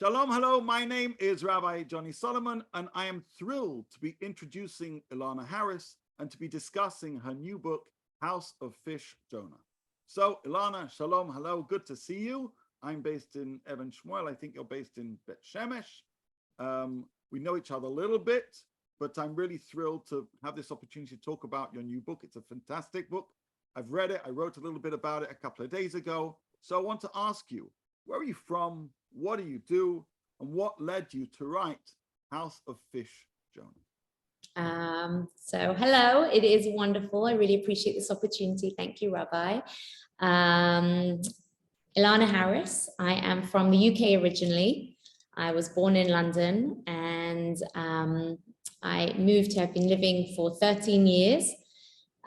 Shalom, hello. My name is Rabbi Johnny Solomon, and I am thrilled to be introducing Ilana Harris and to be discussing her new book, House of Fish, Jonah. So, Ilana, shalom, hello. Good to see you. I'm based in Evan Shmuel. I think you're based in Bet Shemesh. We know each other a little bit, but I'm really thrilled to have this opportunity to talk about your new book. It's a fantastic book. I've read it. I wrote a little bit about it a couple of days ago. So I want to ask you, where are you from? What do you do? And what led you to write House of Fish, Jonah? So hello, it is wonderful. I really appreciate this opportunity. Thank you, Rabbi. Ilana Harris. I am from the UK originally. I was born in London and I moved here. I've been living for 13 years.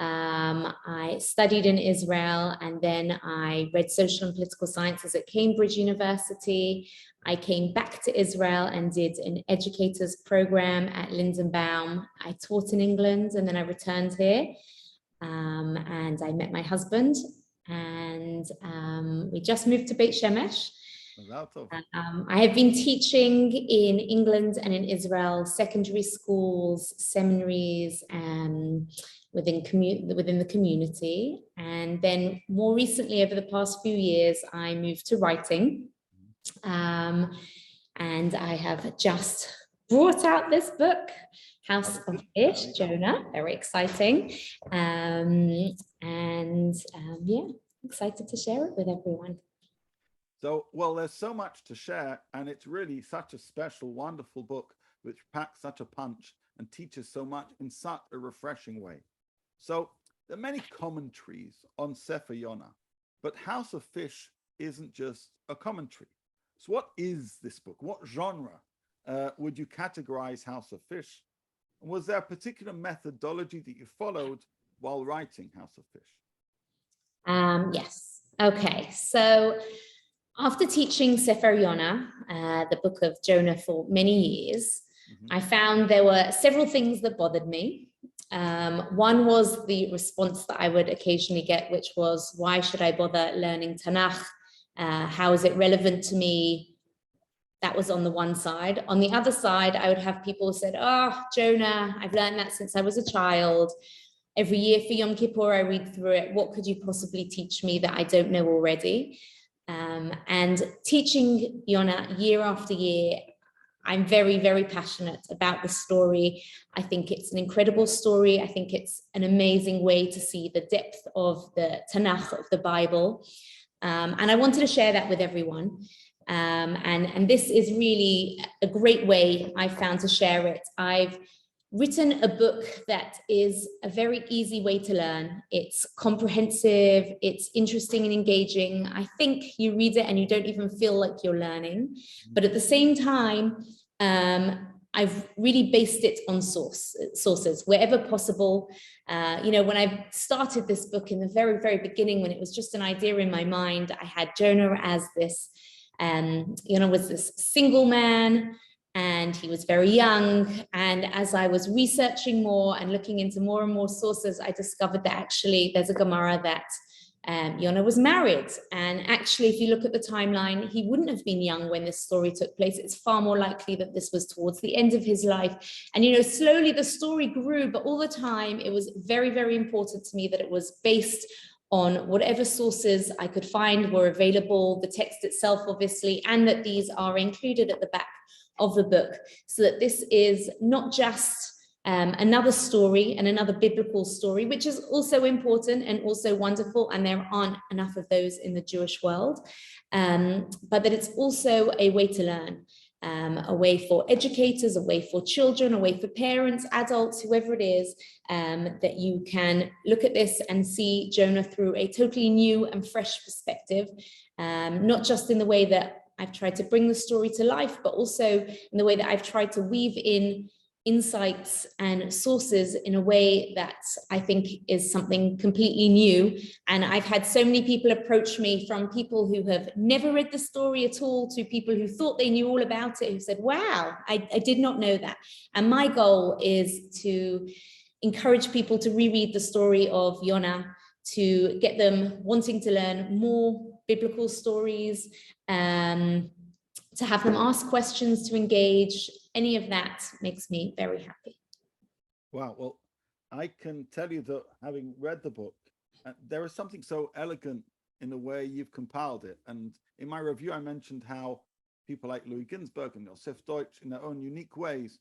I studied in Israel and then I read social and political sciences at Cambridge University. I came back to Israel and did an educators program at Lindenbaum. I taught in England and then I returned here and I met my husband and we just moved to Beit Shemesh. I have been teaching in England and in Israel, secondary schools, seminaries, within the community. And then more recently, over the past few years, I moved to writing. And I have just brought out this book, House of Fish, Jonah, very exciting. Yeah, excited to share it with everyone. So, well, there's so much to share, and it's really such a special, wonderful book which packs such a punch and teaches so much in such a refreshing way. So, there are many commentaries on Sefer Yonah, but House of Fish isn't just a commentary. So, what is this book? What genre would you categorize House of Fish? And was there a particular methodology that you followed while writing House of Fish? Yes. Okay. So, after teaching Sefer Yonah, the book of Jonah, for many years, I found there were several things that bothered me. One was the response that I would occasionally get, which was, why should I bother learning Tanakh? How is it relevant to me? That was on the one side. On the other side, I would have people who said, oh, Jonah, I've learned that since I was a child. Every year for Yom Kippur, I read through it. What could you possibly teach me that I don't know already? And teaching Yonah year after year, I'm very, very passionate about the story. I think it's an incredible story. I think it's an amazing way to see the depth of the Tanakh, of the Bible. And I wanted to share that with everyone. And this is really a great way I found to share it. I've written a book that is a very easy way to learn. It's comprehensive, it's interesting and engaging. I think you read it and you don't even feel like you're learning. But at the same time, I've really based it on sources, wherever possible. When I started this book in the very, very beginning, when it was just an idea in my mind, I had Jonah as this, was this single man, and he was very young. And as I was researching more and looking into more and more sources, I discovered that actually there's a Gemara that Jonah was married. And actually, if you look at the timeline, he wouldn't have been young when this story took place. It's far more likely that this was towards the end of his life. And, slowly the story grew, but all the time it was very, very important to me that it was based on whatever sources I could find were available, the text itself, obviously, and that these are included at the back of the book, so that this is not just another story and another biblical story, which is also important and also wonderful, and there aren't enough of those in the Jewish world, but that it's also a way to learn, a way for educators, a way for children, a way for parents, adults, whoever it is, that you can look at this and see Jonah through a totally new and fresh perspective, not just in the way that I've tried to bring the story to life, but also in the way that I've tried to weave in insights and sources in a way that I think is something completely new. And I've had so many people approach me, from people who have never read the story at all to people who thought they knew all about it, who said, wow, I did not know that. And my goal is to encourage people to reread the story of Jonah, to get them wanting to learn more biblical stories, to have them ask questions, to engage, any of that makes me very happy. Wow. Well, I can tell you that having read the book, there is something so elegant in the way you've compiled it. And in my review, I mentioned how people like Louis Ginsburg and Yosef Deutsch, in their own unique ways,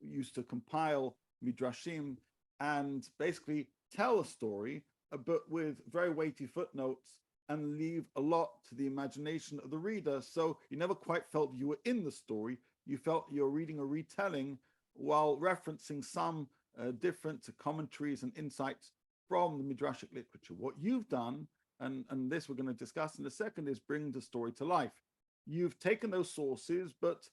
used to compile midrashim and basically tell a story, but with very weighty footnotes, and leave a lot to the imagination of the reader. So you never quite felt you were in the story. You felt you're reading a retelling while referencing some different commentaries and insights from the midrashic literature. What you've done, and this we're going to discuss in a second, is bring the story to life. You've taken those sources, but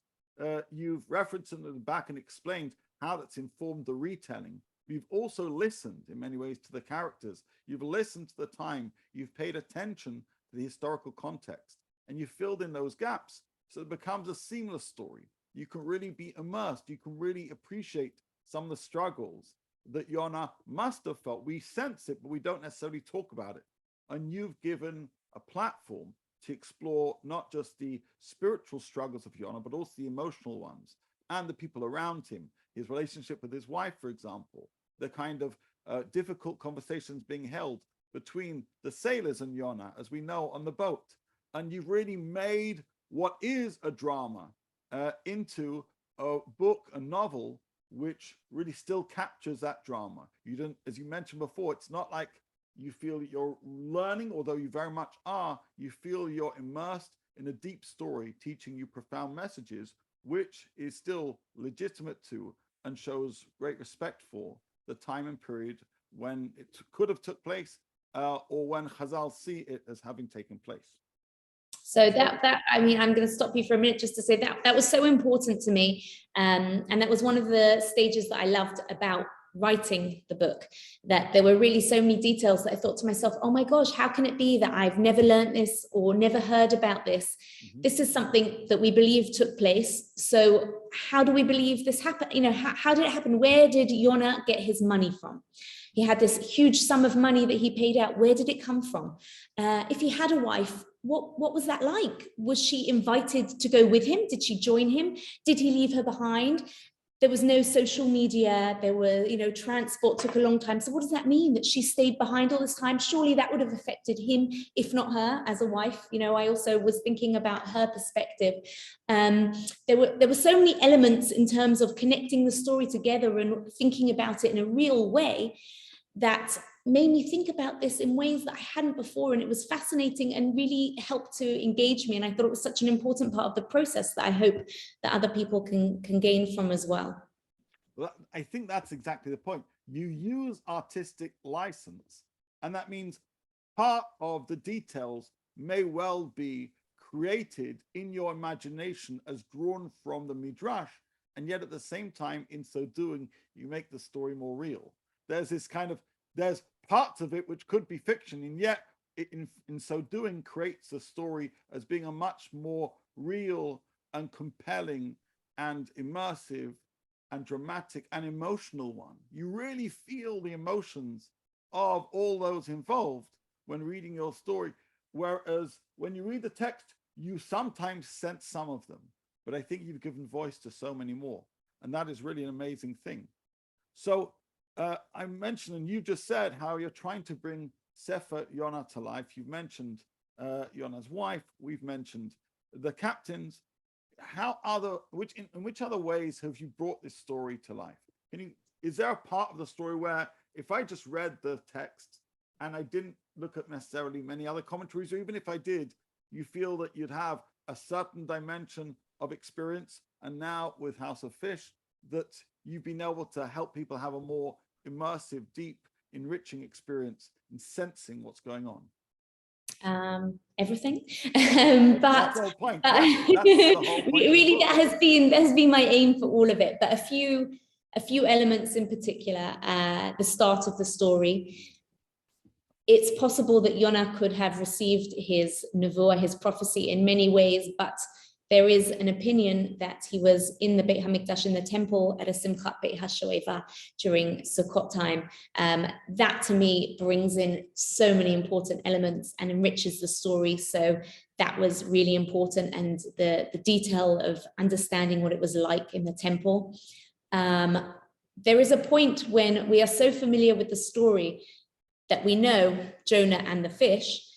you've referenced them back and explained how that's informed the retelling. You've also listened in many ways to the characters. You've listened to the time. You've paid attention to the historical context, and you filled in those gaps. So it becomes a seamless story. You can really be immersed. You can really appreciate some of the struggles that Jonah must have felt. We sense it, but we don't necessarily talk about it. And you've given a platform to explore not just the spiritual struggles of Jonah, but also the emotional ones and the people around him, his relationship with his wife, for example, the kind of difficult conversations being held between the sailors and Jonah, as we know, on the boat. And you've really made what is a drama into a book, a novel, which really still captures that drama. You don't, as you mentioned before, it's not like you feel that you're learning, although you very much are. You feel you're immersed in a deep story, teaching you profound messages, which is still legitimate to and shows great respect for the time and period when it could have took place, or when Chazal see it as having taken place. So that I mean, I'm going to stop you for a minute just to say that was so important to me, and that was one of the stages that I loved about writing the book, that there were really so many details that I thought to myself, oh my gosh, how can it be that I've never learned this or never heard about this? Mm-hmm. This is something that we believe took place. So how do we believe this happened? You know, how did it happen? Where did Jonah get his money from? He had this huge sum of money that he paid out. Where did it come from? If he had a wife, what was that like? Was she invited to go with him? Did she join him? Did he leave her behind? There was no social media. There were, transport took a long time. So what does that mean, that she stayed behind all this time? Surely that would have affected him, if not her, as a wife. I also was thinking about her perspective. There were so many elements in terms of connecting the story together and thinking about it in a real way that made me think about this in ways that I hadn't before. And it was fascinating and really helped to engage me. And I thought it was such an important part of the process that I hope that other people can gain from as well. Well, I think that's exactly the point. You use artistic license, and that means part of the details may well be created in your imagination as drawn from the midrash, and yet at the same time, in so doing, you make the story more real. There's this kind of, there's parts of it which could be fiction, and yet in so doing creates the story as being a much more real and compelling and immersive and dramatic and emotional one. You really feel the emotions of all those involved when reading your story, whereas when you read the text, you sometimes sense some of them, but I think you've given voice to so many more, and that is really an amazing thing. So I mentioned, and you just said how you're trying to bring Sefer Jonah to life. You've mentioned Jonah's wife. We've mentioned the captains. In which other ways have you brought this story to life? Is there a part of the story where if I just read the text and I didn't look at necessarily many other commentaries, or even if I did, you feel that you'd have a certain dimension of experience, and now with House of Fish, that you've been able to help people have a more immersive, deep, enriching experience in sensing what's going on? Everything, but that's the whole point. That's the whole point. Really, that has been my aim for all of it. But a few elements in particular. The start of the story. It's possible that Jonah could have received his nevuah, his prophecy, in many ways, but there is an opinion that he was in the Beit HaMikdash, in the temple, at a Simchat Beit HaShoeva during Sukkot time. That to me brings in so many important elements and enriches the story. So that was really important, and the detail of understanding what it was like in the temple. There is a point when we are so familiar with the story that we know Jonah and the fish,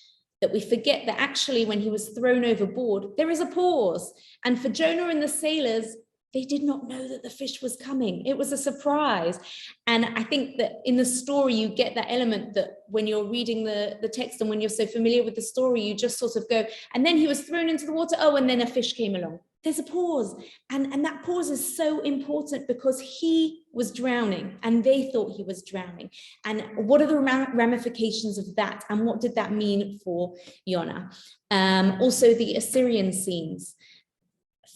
that we forget that actually when he was thrown overboard, there is a pause. And for Jonah and the sailors, they did not know that the fish was coming. It was a surprise. And I think that in the story, you get that element that when you're reading the text and when you're so familiar with the story, you just sort of go, and then he was thrown into the water. Oh, and then a fish came along. There's a pause. And that pause is so important because he was drowning and they thought he was drowning. And what are the ramifications of that? And what did that mean for Jonah? Also the Assyrian scenes.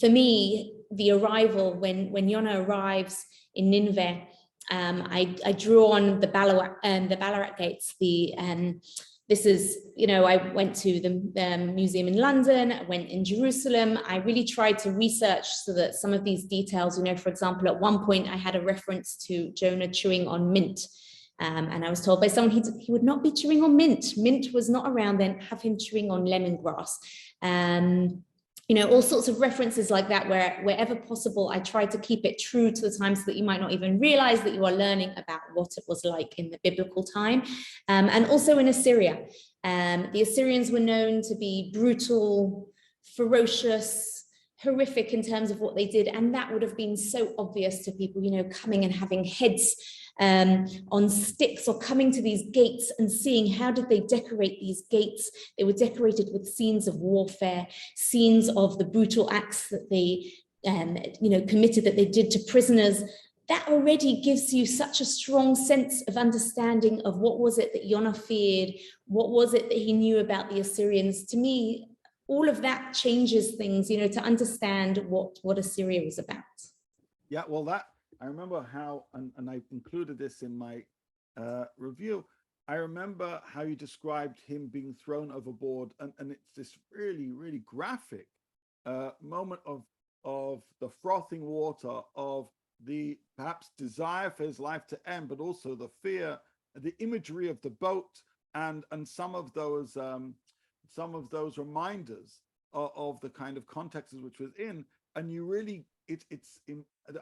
For me, the arrival, when Jonah arrives in Nineveh, I drew on the Ballarat gates. This is, I went to the museum in London, I went in Jerusalem. I really tried to research so that some of these details, for example, at one point I had a reference to Jonah chewing on mint. And I was told by someone he would not be chewing on mint. Mint was not around then, have him chewing on lemongrass. All sorts of references like that, where wherever possible, I try to keep it true to the time so that you might not even realize that you are learning about what it was like in the biblical time. And also in Assyria. The Assyrians were known to be brutal, ferocious, horrific in terms of what they did. And that would have been so obvious to people, coming and having heads on sticks, or coming to these gates and seeing how did they decorate these gates. They were decorated with scenes of warfare, scenes of the brutal acts that they committed, that they did to prisoners. That already gives you such a strong sense of understanding of what was it that Jonah feared, what was it that he knew about the Assyrians. To me, all of that changes things, to understand what Assyria was about. Yeah, well, I remember how, and I included this in my review, I remember how you described him being thrown overboard, and it's this really, really graphic moment of the frothing water, of the perhaps desire for his life to end, but also the fear, the imagery of the boat, and some of those reminders of the kind of context which was in, and you really,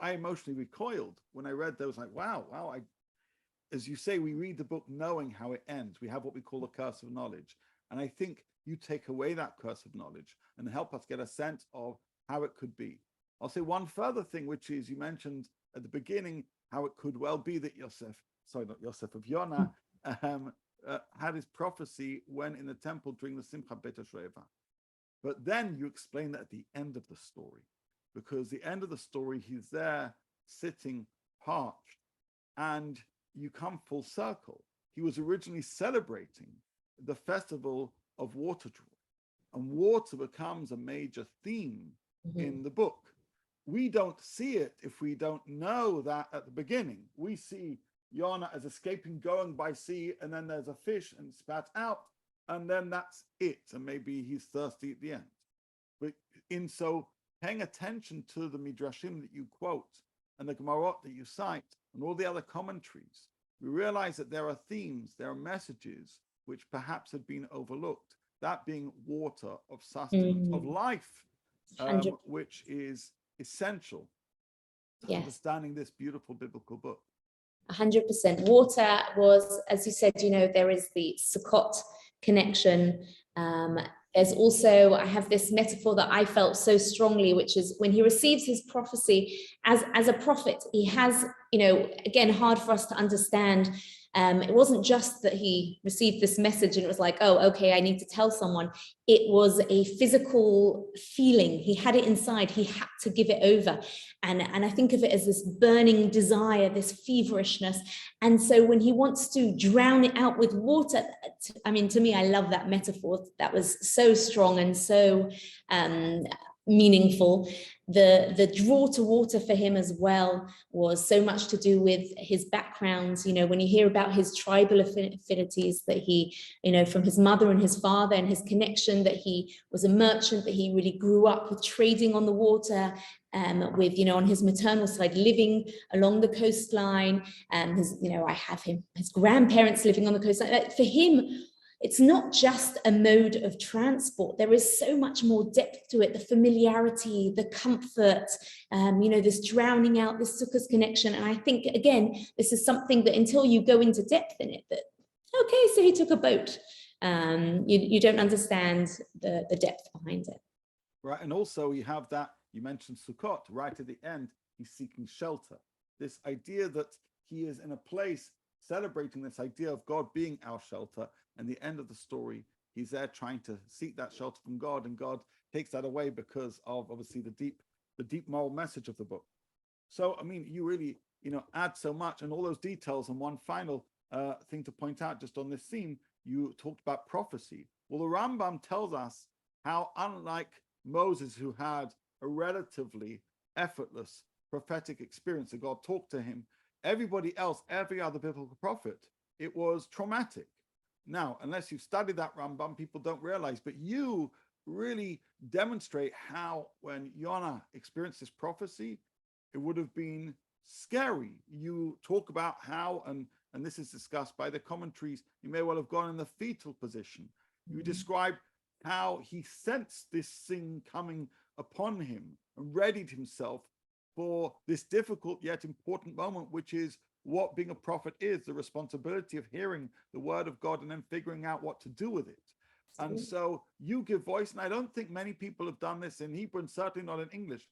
I emotionally recoiled when I read those. Like, wow. As you say, we read the book knowing how it ends. We have what we call the curse of knowledge, and I think you take away that curse of knowledge and help us get a sense of how it could be. I'll say one further thing, which is you mentioned at the beginning how it could well be that Jonah had his prophecy when in the temple during the Simchat Beit HaShoeva. But then you explain that at the end of the story, because the end of the story, he's there sitting parched, and you come full circle. He was originally celebrating the festival of water joy, and water becomes a major theme in the book. We don't see it if we don't know that at the beginning. We see Jonah as escaping, going by sea, and then there's a fish and spat out, and then that's it. And maybe he's thirsty at the end. But paying attention to the midrashim that you quote and the Gemarot that you cite and all the other commentaries, we realize that there are themes, there are messages which perhaps had been overlooked. That being water of sustenance, of life, which is essential to understanding this beautiful biblical book. 100%. Water was, as you said, there is the Sukkot connection. There's also, I have this metaphor that I felt so strongly, which is when he receives his prophecy as a prophet, he has, again, hard for us to understand. It wasn't just that he received this message and it was like, oh, okay, I need to tell someone. It was a physical feeling. He had it inside. He had to give it over. And I think of it as this burning desire, this feverishness. And so when he wants to drown it out with water, to me, I love that metaphor. That was so strong and so meaningful. The draw to water for him as well was so much to do with his backgrounds. You know, when you hear about his tribal affinities that he, you know, from his mother and his father, and his connection that he was a merchant, that he really grew up with trading on the water, with, you know, on his maternal side, living along the coastline, and his, you know, I have his grandparents living on the coastline. For him, it's not just a mode of transport. There is so much more depth to it, the familiarity, the comfort, you know, this drowning out, this sukkah's connection. And I think, again, this is something that until you go into depth in it, that, okay, so he took a boat. You don't understand the depth behind it. Right, and also you have that, you mentioned Sukkot, right at the end, he's seeking shelter. This idea that he is in a place celebrating this idea of God being our shelter. And the end of the story, he's there trying to seek that shelter from God, and God takes that away because of obviously the deep moral message of the book. So, I mean, you really, you know, add so much and all those details. And one final thing to point out just on this theme, you talked about prophecy. Well, the Rambam tells us how, unlike Moses, who had a relatively effortless prophetic experience that God talked to him, everybody else, every other biblical prophet, it was traumatic. Now, unless you've studied that Rambam, people don't realize, but you really demonstrate how when Jonah experienced this prophecy, it would have been scary. You talk about how, and this is discussed by the commentaries, he may well have gone in the fetal position. You describe how he sensed this thing coming upon him and readied himself for this difficult yet important moment, which is what being a prophet is, the responsibility of hearing the word of God and then figuring out what to do with it. And so you give voice, and I don't think many people have done this in Hebrew, and certainly not in English,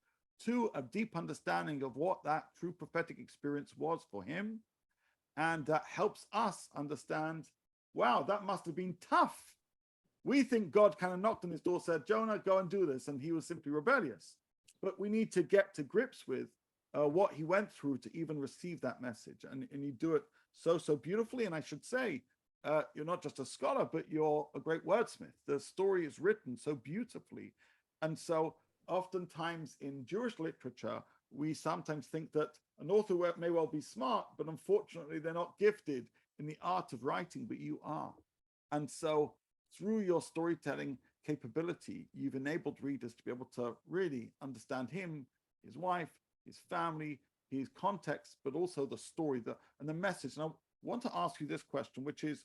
to a deep understanding of what that true prophetic experience was for him. And that helps us understand, wow, that must have been tough. We think God kind of knocked on his door, said, Jonah, go and do this, and he was simply rebellious. But we need to get to grips with what he went through to even receive that message. And you do it so beautifully. And I should say, you're not just a scholar, but you're a great wordsmith. The story is written so beautifully. And so oftentimes in Jewish literature, we sometimes think that an author may well be smart, but unfortunately they're not gifted in the art of writing, but you are. And so through your storytelling capability, you've enabled readers to be able to really understand him, his wife, his family, his context, but also the story and the message. And I want to ask you this question, which is,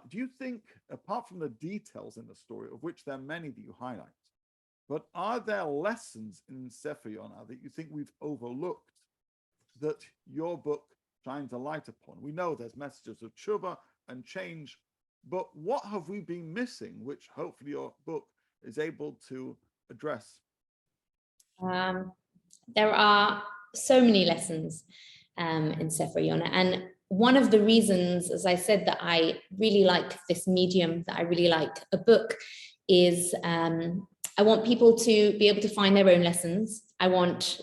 do you think, apart from the details in the story, of which there are many that you highlight, but are there lessons in Sefer Yonah that you think we've overlooked that your book shines a light upon? We know there's messages of tshuva and change, but what have we been missing, which hopefully your book is able to address? There are so many lessons in Sefer Yonah. And one of the reasons, as I said, that I really like this medium, that I really like a book, is I want people to be able to find their own lessons. I want,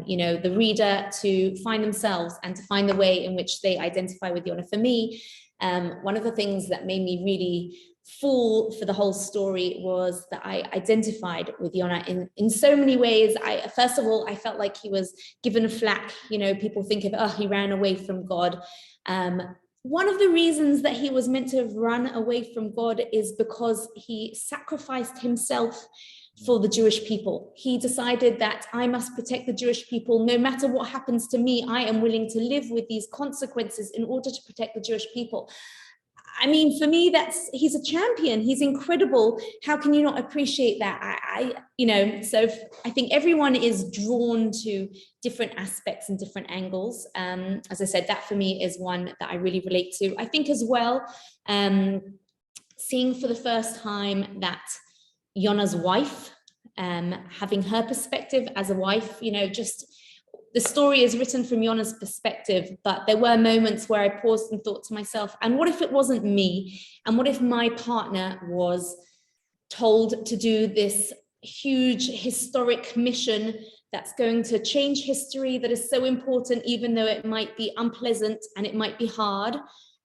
you know, the reader to find themselves and to find the way in which they identify with Yonah. For me, one of the things that made me really fall for the whole story was that I identified with Jonah in so many ways. First of all, I felt like he was given a flack. You know, people think of, oh, he ran away from God. One of the reasons that he was meant to have run away from God is because he sacrificed himself for the Jewish people. He decided that I must protect the Jewish people. No matter what happens to me, I am willing to live with these consequences in order to protect the Jewish people. I mean, for me, he's a champion. He's incredible. How can you not appreciate that? You know, so I think everyone is drawn to different aspects and different angles. As I said, that for me is one that I really relate to. I think as well, seeing for the first time that Yonah's wife, having her perspective as a wife, you know, just the story is written from Yonah's perspective, but there were moments where I paused and thought to myself, and what if it wasn't me? And what if my partner was told to do this huge historic mission that's going to change history, that is so important, even though it might be unpleasant and it might be hard?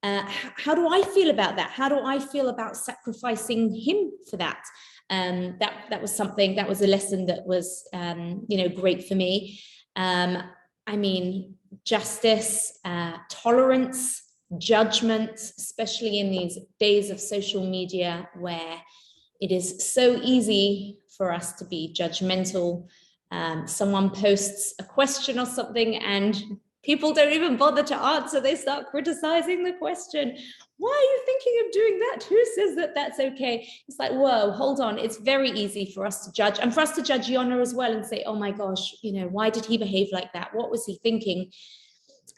How do I feel about that? How do I feel about sacrificing him for that? That was something, that was a lesson that was, great for me. I mean, justice, tolerance, judgment, especially in these days of social media where it is so easy for us to be judgmental. Someone posts a question or something and people don't even bother to answer. They start criticizing the question. Why are you thinking of doing that? Who says that that's okay? It's like, whoa, hold on. It's very easy for us to judge, and for us to judge Jonah as well and say, oh my gosh, why did he behave like that? What was he thinking?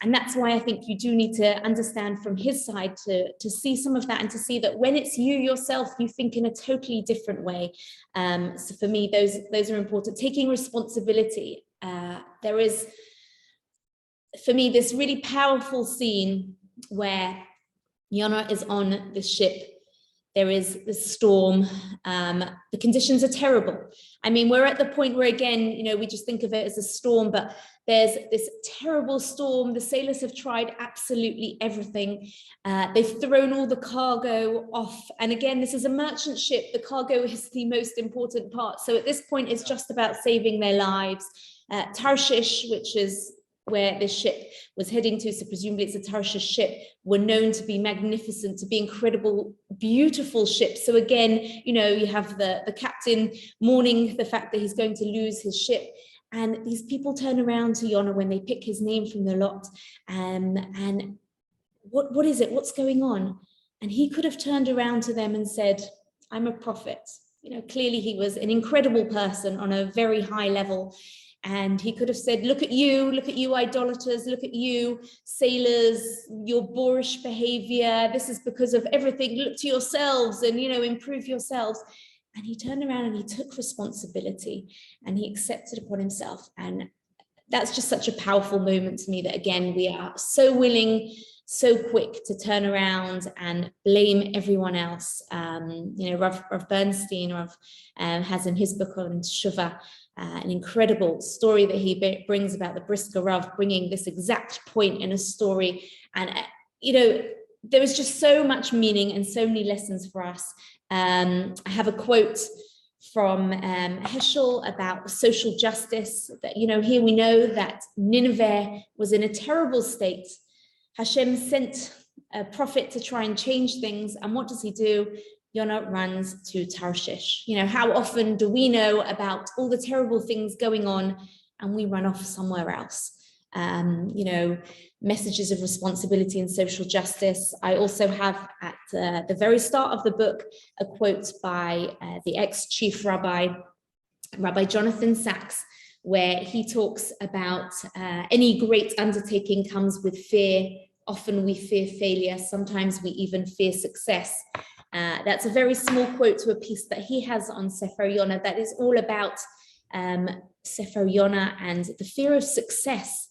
And that's why I think you do need to understand from his side to see some of that, and to see that when it's you yourself, you think in a totally different way. So for me, those are important. Taking responsibility. There is, for me, this really powerful scene where Jonah is on the ship. There is the storm. The conditions are terrible. I mean, we're at the point where, again, we just think of it as a storm, but there's this terrible storm. The sailors have tried absolutely everything. They've thrown all the cargo off. And again, this is a merchant ship. The cargo is the most important part. So at this point, it's just about saving their lives. Tarshish, which is where this ship was heading to, so presumably it's a Tarshish ship, were known to be magnificent, to be incredible, beautiful ships. So again, you have the captain mourning the fact that he's going to lose his ship. And these people turn around to Jonah when they pick his name from the lot. And what is it? What's going on? And he could have turned around to them and said, I'm a prophet. Clearly he was an incredible person on a very high level. And he could have said, look at you idolaters, look at you sailors, your boorish behavior. This is because of everything. Look to yourselves and, improve yourselves. And he turned around and he took responsibility and he accepted upon himself. And that's just such a powerful moment to me, that again, we are so willing, so quick to turn around and blame everyone else. Rav Bernstein has in his book on Shuvah, an incredible story that he brings about the Brisker Rav bringing this exact point in a story. And, there was just so much meaning and so many lessons for us. I have a quote from Heschel about social justice, that, here we know that Nineveh was in a terrible state. Hashem sent a prophet to try and change things. And what does he do? Jonah runs to Tarshish. How often do we know about all the terrible things going on and we run off somewhere else? Messages of responsibility and social justice. I also have at the very start of the book a quote by the ex-chief rabbi, Rabbi Jonathan Sachs, where he talks about any great undertaking comes with fear. Often we fear failure. Sometimes we even fear success. That's a very small quote to a piece that he has on Sefer Yonah that is all about Sefer Yonah and the fear of success.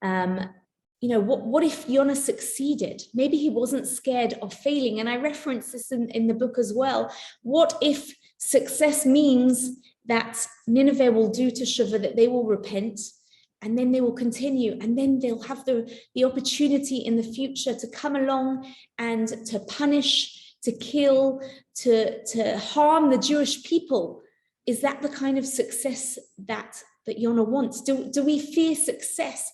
What if Jonah succeeded? Maybe he wasn't scared of failing. And I reference this in the book as well. What if success means that Nineveh will do teshuvah, that they will repent, and then they will continue, and then they'll have the opportunity in the future to come along and to punish, to kill, to harm the Jewish people? Is that the kind of success that Jonah wants? Do we fear success?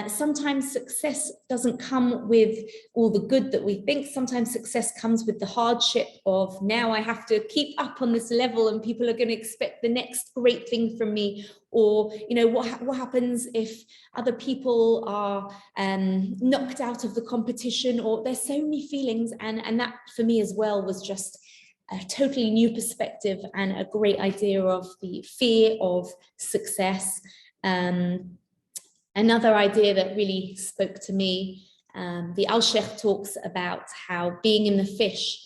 Sometimes success doesn't come with all the good that we think. Sometimes success comes with the hardship of, now I have to keep up on this level and people are going to expect the next great thing from me. Or, what happens if other people are knocked out of the competition? Or there's so many feelings. And that for me as well was just a totally new perspective and a great idea of the fear of success. Another idea that really spoke to me, the Al-Sheikh talks about how being in the fish,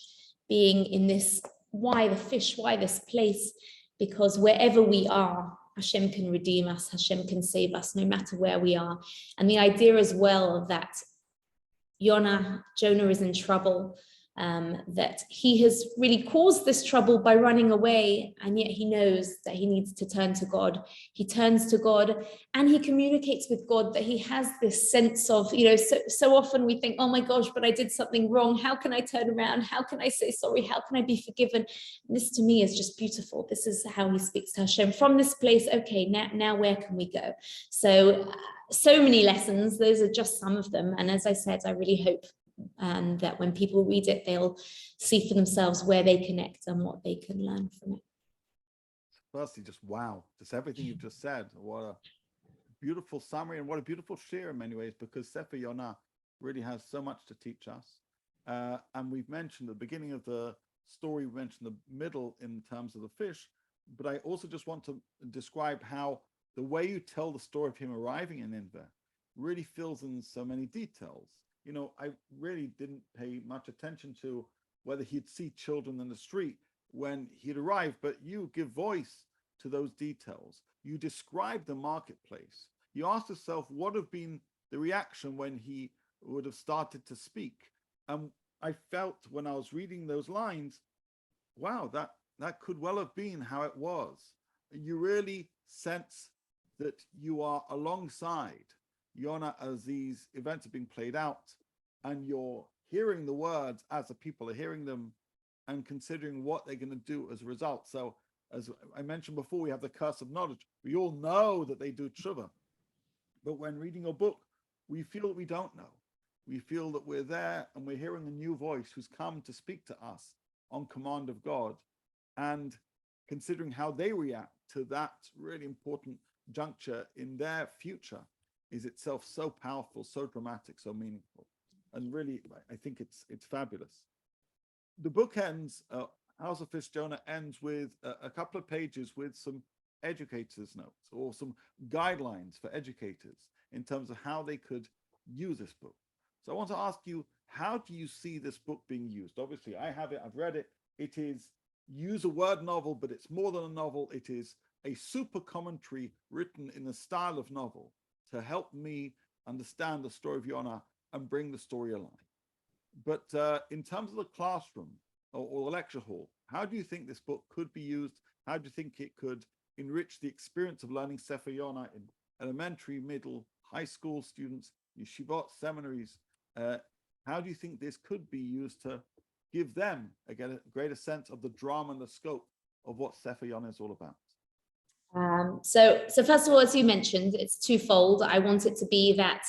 being in this, why the fish, why this place? Because wherever we are, Hashem can redeem us, Hashem can save us, no matter where we are. And the idea as well that Jonah is in trouble. that he has really caused this trouble by running away, and yet he knows that he needs to turn to God. He turns to God and he communicates with God, that he has this sense of, so often we think, oh my gosh, but I did something wrong. How can I turn around? How can I say sorry? How can I be forgiven? And this to me is just beautiful. This is how he speaks to Hashem from this place. Okay, now where can we go? So many lessons. Those are just some of them. And as I said, I really hope that when people read it, they'll see for themselves where they connect and what they can learn from it. Firstly, just wow, just everything you've just said. What a beautiful summary and what a beautiful share in many ways, because Sefer Yonah really has so much to teach us. And we've mentioned the beginning of the story, we mentioned the middle in terms of the fish, but I also just want to describe how the way you tell the story of him arriving in Nineveh really fills in so many details. I really didn't pay much attention to whether he'd see children in the street when he'd arrive, but you give voice to those details. You describe the marketplace. You ask yourself, what would have been the reaction when he would have started to speak? And I felt when I was reading those lines, wow, that could well have been how it was. You really sense that you are alongside Jonah as these events are being played out, and you're hearing the words as the people are hearing them and considering what they're going to do as a result. So as I mentioned before, we have the curse of knowledge. We all know that they do tshuva, but when reading a book, we feel that we don't know. We feel that we're there and we're hearing a new voice who's come to speak to us on command of God, and considering how they react to that really important juncture in their future is itself so powerful, so dramatic, so meaningful. And really, I think it's fabulous. The book ends, House of Fish Jonah ends with a couple of pages with some educators' notes or some guidelines for educators in terms of how they could use this book. So I want to ask you, how do you see this book being used? Obviously, I have it, I've read it. It is, use a word novel, but it's more than a novel. It is a super commentary written in the style of novel to help me understand the story of Jonah and bring the story alive. But in terms of the classroom or the lecture hall, how do you think this book could be used? How do you think it could enrich the experience of learning Sefer Yonah in elementary, middle, high school students, yeshivot, seminaries? How do you think this could be used to give them a greater sense of the drama and the scope of what Sefer Yonah is all about? So first of all, as you mentioned, it's twofold. I want it to be that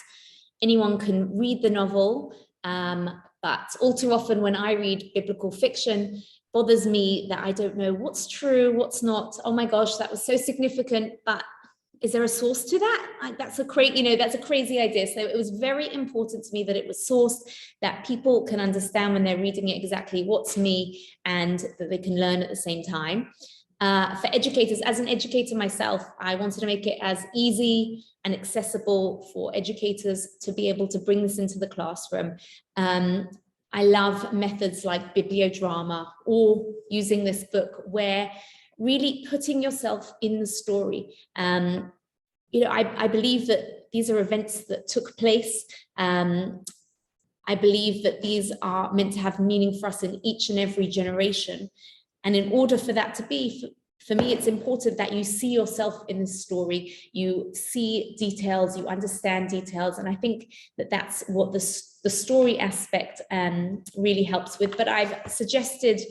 anyone can read the novel, but all too often when I read biblical fiction, bothers me that I don't know what's true, what's not. Oh my gosh, that was so significant, but is there a source to that? That's a crazy idea. So it was very important to me that it was sourced, that people can understand when they're reading it exactly what's me, and that they can learn at the same time. For educators, as an educator myself, I wanted to make it as easy and accessible for educators to be able to bring this into the classroom. I love methods like bibliodrama or using this book where really putting yourself in the story. I believe that these are events that took place. I believe that these are meant to have meaning for us in each and every generation. And in order for that to be, for me, it's important that you see yourself in this story, you see details, you understand details. And I think that that's what the story aspect really helps with. But I've suggested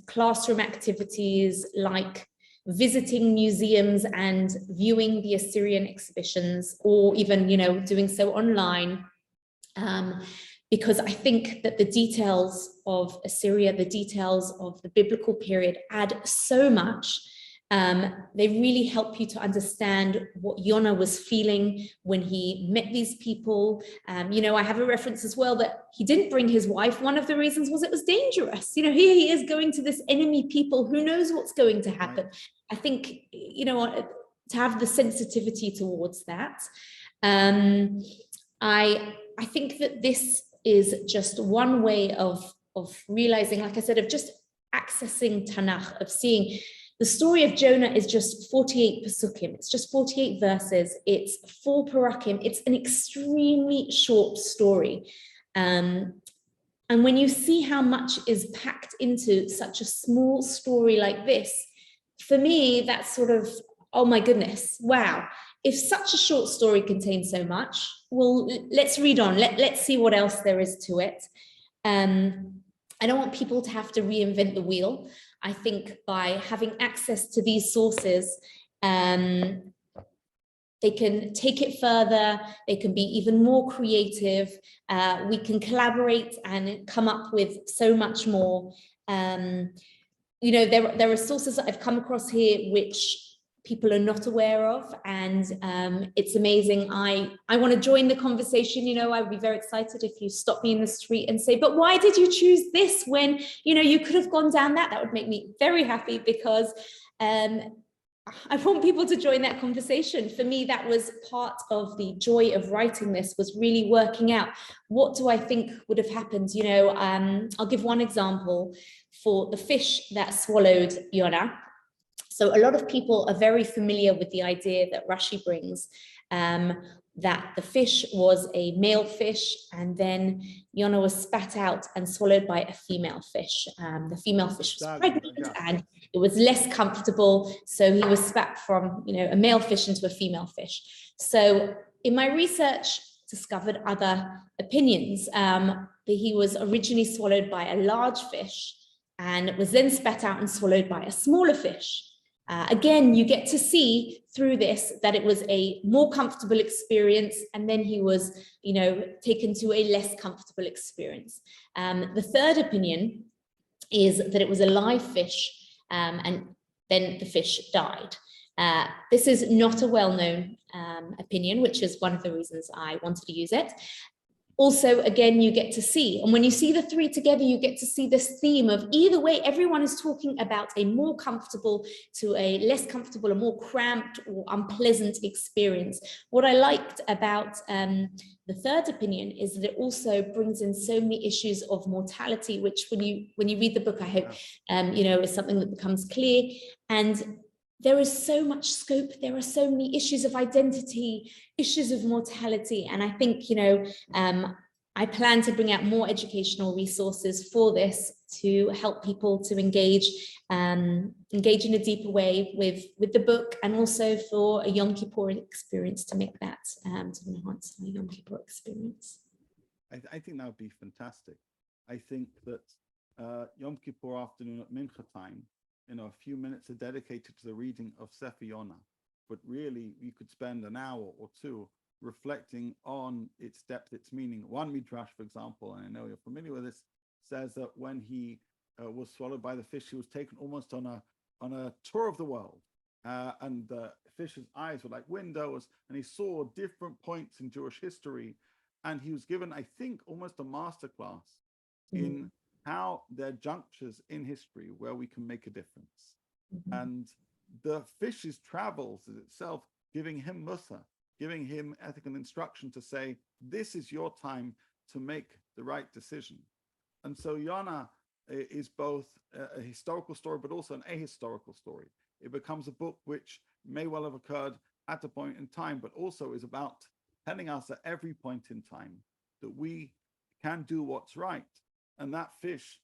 classroom activities like visiting museums and viewing the Assyrian exhibitions, or even, doing so online. Because I think that the details of Assyria, the details of the biblical period add so much. They really help you to understand what Jonah was feeling when he met these people. I have a reference as well that he didn't bring his wife. One of the reasons was it was dangerous. Here he is going to this enemy people. Who knows what's going to happen? Right. I think, to have the sensitivity towards that. I think that this is just one way of realizing, like I said, of just accessing Tanakh, of seeing the story of Jonah is just 48 pasukim. It's just 48 verses. It's 4 parakim. It's an extremely short story. And And when you see how much is packed into such a small story like this, for me, that's sort of, oh my goodness, wow. If such a short story contains so much, well, let's read on. Let's see what else there is to it. I don't want people to have to reinvent the wheel. I think by having access to these sources, they can take it further, they can be even more creative, we can collaborate and come up with so much more. You know, there are sources that I've come across here which people are not aware of, and it's amazing. I want to join the conversation. You know, I would be very excited if you stop me in the street and say, but why did you choose this when, you know, you could have gone down that? That would make me very happy, because I want people to join that conversation. For me, that was part of the joy of writing this, was really working out, what do I think would have happened? You know, I'll give one example for the fish that swallowed Jonah. So a lot of people are very familiar with the idea that Rashi brings, that the fish was a male fish, and then Jonah was spat out and swallowed by a female fish. The female fish was pregnant, and it was less comfortable, so he was spat from, you know, a male fish into a female fish. So in my research, discovered other opinions. That he was originally swallowed by a large fish and was then spat out and swallowed by a smaller fish. Again, you get to see through this that it was a more comfortable experience, and then he was, you know, taken to a less comfortable experience. The third opinion is that it was a live fish, and then the fish died. This is not a well-known opinion, which is one of the reasons I wanted to use it. Also, again, you get to see, and when you see the three together, you get to see this theme of either way, everyone is talking about a more comfortable to a less comfortable, a more cramped or unpleasant experience. What I liked about the third opinion is that it also brings in so many issues of mortality, which when you read the book, I hope, you know, is something that becomes clear. And there is so much scope, there are so many issues of identity, issues of mortality. And I think, you know, I plan to bring out more educational resources for this to help people to engage in a deeper way with the book, and also for a Yom Kippur experience, to make that, to enhance my Yom Kippur experience. I think that would be fantastic. I think that Yom Kippur afternoon at Mincha time, you know, a few minutes are dedicated to the reading of Sefer Jonah, but really you could spend an hour or two reflecting on its depth, its meaning. One midrash, for example, and I know you're familiar with this, says that when he was swallowed by the fish, he was taken almost on a tour of the world, and the fish's eyes were like windows, and he saw different points in Jewish history, and he was given, I think, almost a masterclass in how there are junctures in history where we can make a difference. And the fish's travels is itself giving him musa, giving him ethical instruction to say, this is your time to make the right decision. And so Jonah is both a historical story, but also an ahistorical story. It becomes a book which may well have occurred at a point in time, but also is about telling us at every point in time that we can do what's right. And that fish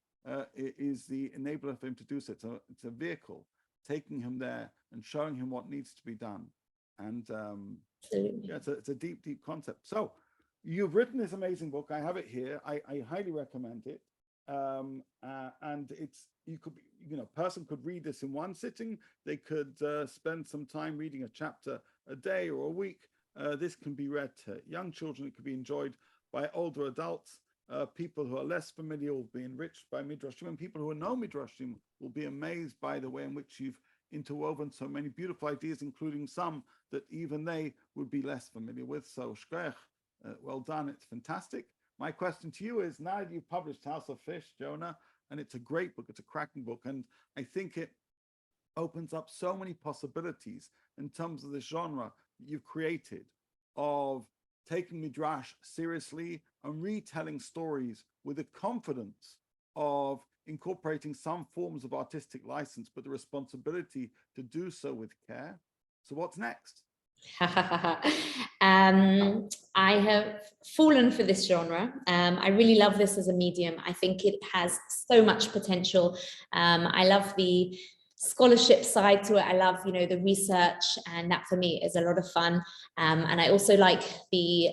is the enabler for him to do so. It's a vehicle taking him there and showing him what needs to be done. And yeah, it's a deep, deep concept. So you've written this amazing book. I have it here. I highly recommend it. And it's, you could, you know, a person could read this in one sitting. They could spend some time reading a chapter a day or a week. This can be read to young children. It could be enjoyed by older adults. People who are less familiar will be enriched by Midrashim, and people who know Midrashim will be amazed by the way in which you've interwoven so many beautiful ideas, including some that even they would be less familiar with. So, shkoyach, well done. It's fantastic. My question to you is, now that you've published House of Fish, Jonah, and it's a great book, it's a cracking book, and I think it opens up so many possibilities in terms of the genre that you've created of taking Midrash seriously and retelling stories with the confidence of incorporating some forms of artistic license, but the responsibility to do so with care. So what's next? I have fallen for this genre. I really love this as a medium. I think it has so much potential. I love the scholarship side to it. I love, the research, and that for me is a lot of fun. And I also like the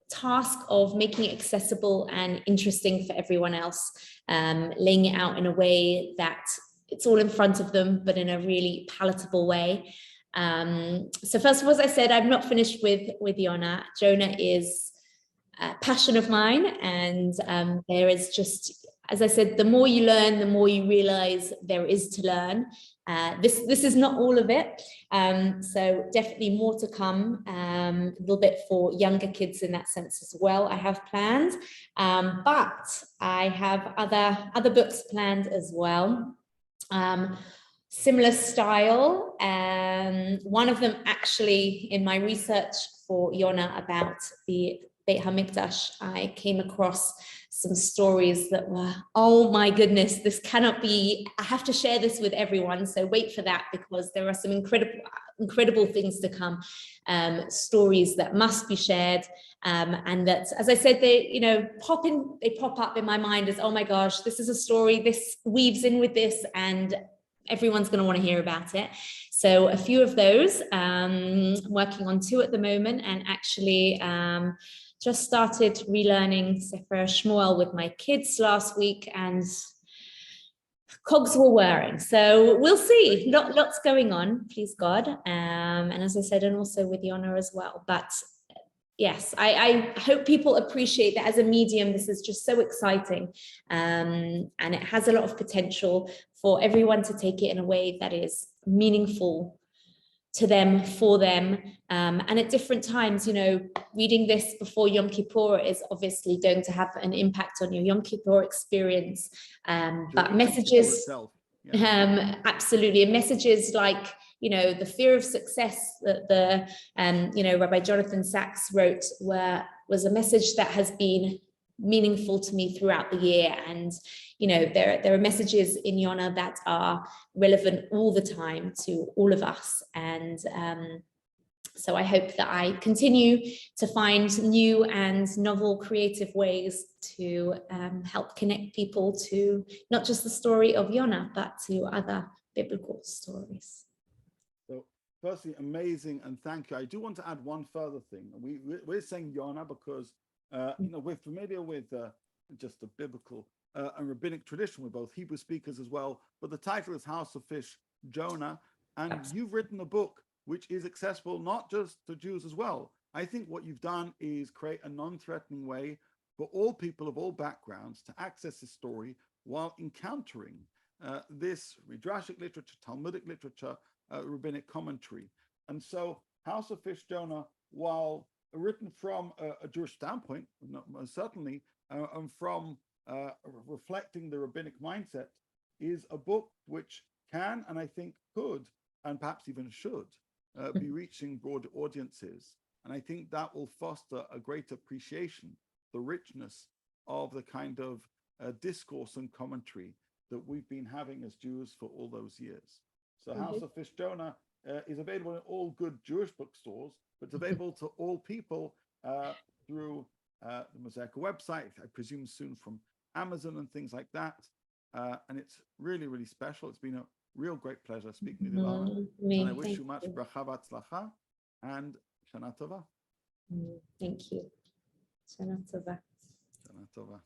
task of making it accessible and interesting for everyone else, laying it out in a way that it's all in front of them, but in a really palatable way. So first of all, as I said, I'm not finished with Jonah. Jonah is a passion of mine, and there is just, as I said, the more you learn, the more you realize there is to learn. This is not all of it, so definitely more to come. A little bit for younger kids in that sense as well, I have planned, but I have other books planned as well. Similar style. One of them actually, in my research for Jonah about the Beit HaMikdash, I came across some stories that were, oh my goodness, this cannot be, I have to share this with everyone, so wait for that, because there are some incredible things to come, stories that must be shared, and that, as I said, they pop up in my mind as, oh my gosh, this is a story, this weaves in with this, and everyone's going to want to hear about it. So a few of those, working on 2 at the moment, and actually just started relearning Sefer Shmuel with my kids last week, and cogs were whirring. So we'll see. Lots going on, please God. And as I said, and also with Jonah as well. But yes, I hope people appreciate that as a medium, this is just so exciting. And it has a lot of potential for everyone to take it in a way that is meaningful to them, for them, and at different times. Reading this before Yom Kippur is obviously going to have an impact on your Yom Kippur experience, but messages, absolutely, and messages like, the fear of success that the Rabbi Jonathan Sachs wrote was a message that has been meaningful to me throughout the year. And there are messages in Jonah that are relevant all the time to all of us. And so I hope that I continue to find new and novel creative ways to help connect people to not just the story of Jonah, but to other biblical stories. So firstly, amazing, and thank you. I do want to add one further thing. We're saying Jonah because we're familiar with just the biblical and rabbinic tradition. We're both Hebrew speakers as well, but the title is House of Fish, Jonah, and you've written a book which is accessible not just to Jews as well. I think what you've done is create a non-threatening way for all people of all backgrounds to access this story while encountering this Midrashic literature, Talmudic literature, rabbinic commentary. And so House of Fish, Jonah, while written from a Jewish standpoint, certainly, and from reflecting the rabbinic mindset, is a book which can, and I think could, and perhaps even should, be reaching broad audiences. And I think that will foster a great appreciation, the richness of the kind of discourse and commentary that we've been having as Jews for all those years. So House of Fish, Jonah is available in all good Jewish bookstores, but it's available to all people through the Mosaic website, I presume soon from Amazon and things like that. And it's really, really special. It's been a real great pleasure speaking with Ilana. And I wish you much bracha v'atzlacha and Shana Tova. Thank you. Shana Tova. Shana Tova.